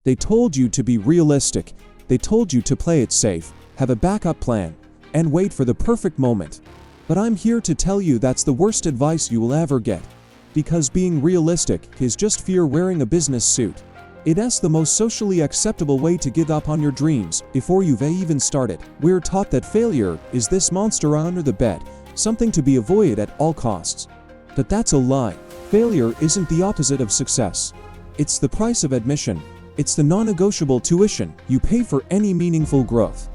They told you to be realistic. They told you to play it safe, have a backup plan, and wait for the perfect moment. But I'm here to tell you that's the worst advice you will ever get. Because being realistic is just fear wearing a business suit. It's the most socially acceptable way to give up on your dreams before you've even started. We're taught that failure is this monster under the bed, something to be avoided at all costs. But that's a lie. Failure isn't the opposite of success. It's the price of admission. It's the non-negotiable tuition you pay for any meaningful growth.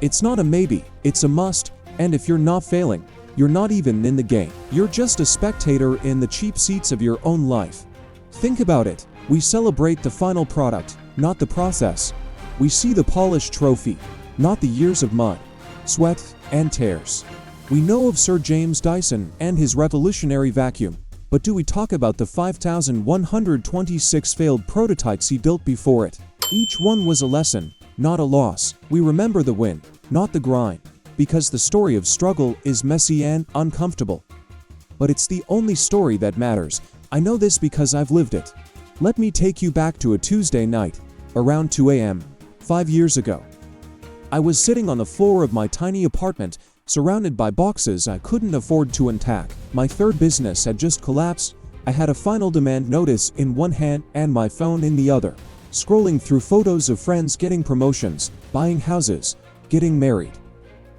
It's not a maybe, it's a must, and if you're not failing, you're not even in the game. You're just a spectator in the cheap seats of your own life. Think about it. We celebrate the final product, not the process. We see the polished trophy, not the years of mud, sweat, and tears. We know of Sir James Dyson and his revolutionary vacuum, but do we talk about the 5,126 failed prototypes he built before it? Each one was a lesson, not a loss. We remember the win, not the grind, because the story of struggle is messy and uncomfortable. But it's the only story that matters. I know this because I've lived it. Let me take you back to a Tuesday night, around 2 a.m., 5 years ago. I was sitting on the floor of my tiny apartment, surrounded by boxes I couldn't afford to unpack. My third business had just collapsed. I had a final demand notice in one hand and my phone in the other, scrolling through photos of friends getting promotions, buying houses, getting married.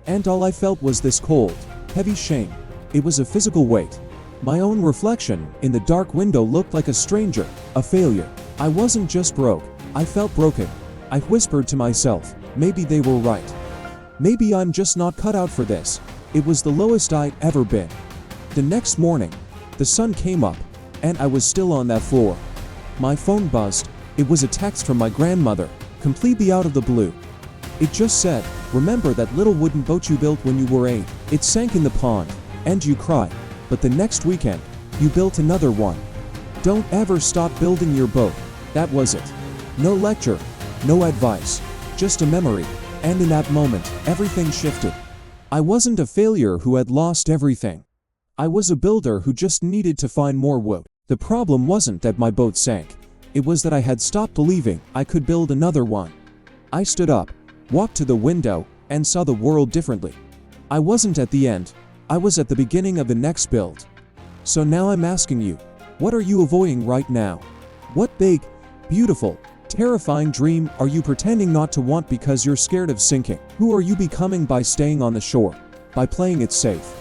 And all I felt was this cold, heavy shame. It was a physical weight. My own reflection in the dark window looked like a stranger, a failure. I wasn't just broke, I felt broken. I whispered to myself, maybe they were right. Maybe I'm just not cut out for this. It was the lowest I'd ever been. The next morning, the sun came up, and I was still on that floor. My phone buzzed. It was a text from my grandmother, completely out of the blue. It just said, remember that little wooden boat you built when you were 8? It sank in the pond, and you cried. But the next weekend, you built another one. Don't ever stop building your boat. That was it. No lecture, no advice, just a memory. And in that moment, everything shifted. I wasn't a failure who had lost everything. I was a builder who just needed to find more wood. The problem wasn't that my boat sank. It was that I had stopped believing I could build another one. I stood up, walked to the window, and saw the world differently. I wasn't at the end. I was at the beginning of the next build. So now I'm asking you, what are you avoiding right now? What big, beautiful, terrifying dream are you pretending not to want because you're scared of sinking? Who are you becoming by staying on the shore, by playing it safe?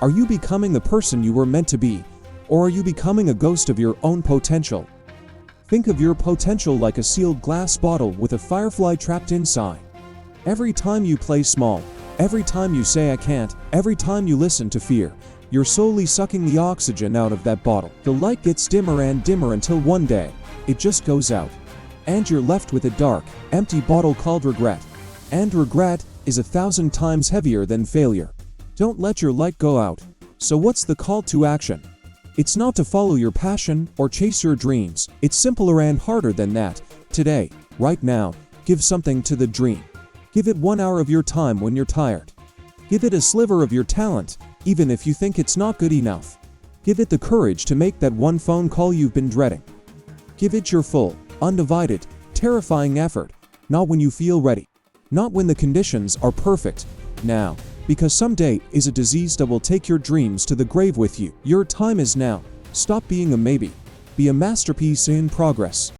Are you becoming the person you were meant to be, or are you becoming a ghost of your own potential? Think of your potential like a sealed glass bottle with a firefly trapped inside. Every time you play small, every time you say I can't, every time you listen to fear, you're slowly sucking the oxygen out of that bottle. The light gets dimmer and dimmer until one day, it just goes out. And you're left with a dark, empty bottle called regret. And regret is 1,000 times heavier than failure. Don't let your light go out. So what's the call to action? It's not to follow your passion or chase your dreams. It's simpler and harder than that. Today, right now, give something to the dream. Give it 1 hour of your time when you're tired. Give it a sliver of your talent, even if you think it's not good enough. Give it the courage to make that one phone call you've been dreading. Give it your full, undivided, terrifying effort, not when you feel ready, not when the conditions are perfect, now, because someday is a disease that will take your dreams to the grave with you. Your time is now. Stop being a maybe. Be a masterpiece in progress.